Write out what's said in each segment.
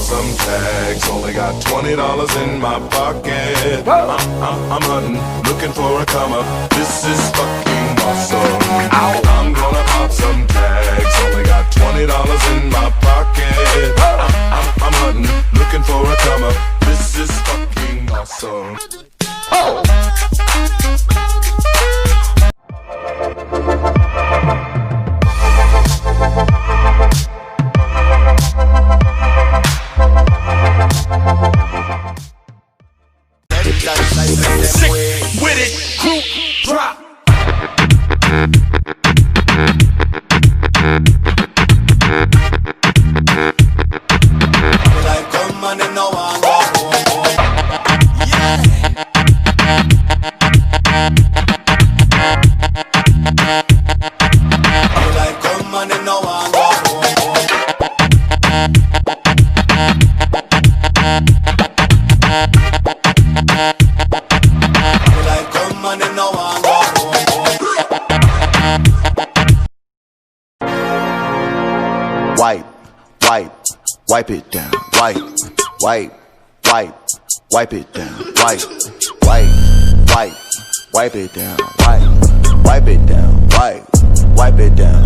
some tags. Only got $20 in my pocket. I'm hunting, looking for a come up. This is fucking awesome. I'm gonna pop some tags. Only got $20 in my pocket. I'm hunting, looking for a come up. This is fucking awesome. Oh! Sick with it, group drop. Like come on and no one go. Yeah. Like come on and no one go. Like come on and no one go. Wipe it down. Wipe it down. Wipe it down. Wipe it down. Wipe it down. Wipe it down. Wipe it down.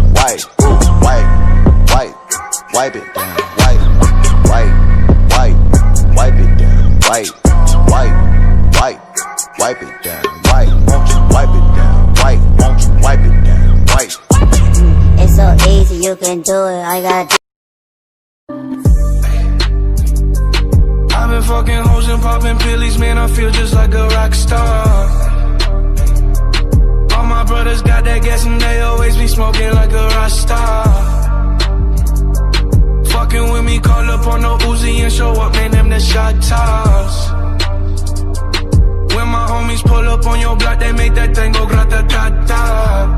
Wipe it down. Won't you wipe it down? Won't you wipe it down? It's so easy, you can do it. I got. I've been fucking hoes and popping pillies, man, I feel just like a rock star. All my brothers got that gas and they always be smoking like a rock star. Fucking with me, call up on no Uzi and show up, man, them the shot toss. When my homies pull up on your block, they make that thing go grata-ta-ta.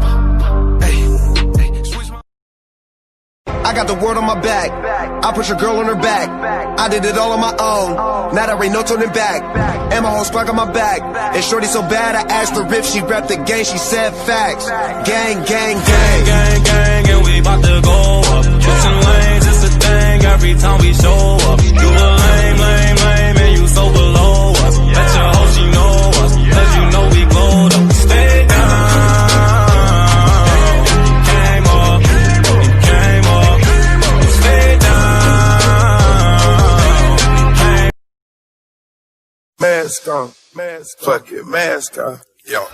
I got the word on my back. I put your girl on her back. I did it all on my own. Now there ain't no turning back. And my whole squad got my back. And shorty so bad, I asked her if she repped the gang. She said facts. Gang, gang, gang. Gang, gang, and we bout to go up. Switching lanes, it's a thing every time we show up. You a lame, and you so below us. Bet your hoe she know us, cause you know we glowed up. Stay down. Mask on, fuck it, mask on, yo.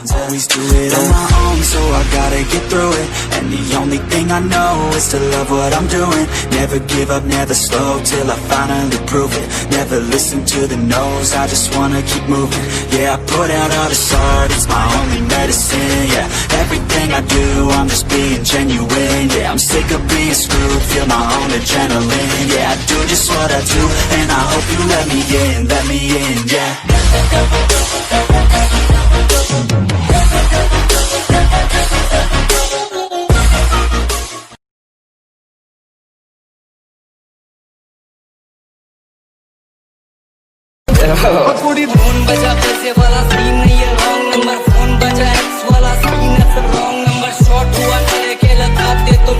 Always do it on my own, so I gotta get through it. And the only thing I know is to love what I'm doing. Never give up, never slow, till I finally prove it. Never listen to the no's, I just wanna keep moving. Yeah, I put out all this art, it's my only medicine. Yeah, everything I do, I'm just being genuine. Yeah, I'm sick of being screwed, feel my own adrenaline. Yeah, I do just what I do, and I hope you let me in, yeah. Phone बजा पैसे वाला scene नहीं है wrong number phone बजा x वाला scene है फिर wrong number short हुआ चले के लगाते तुम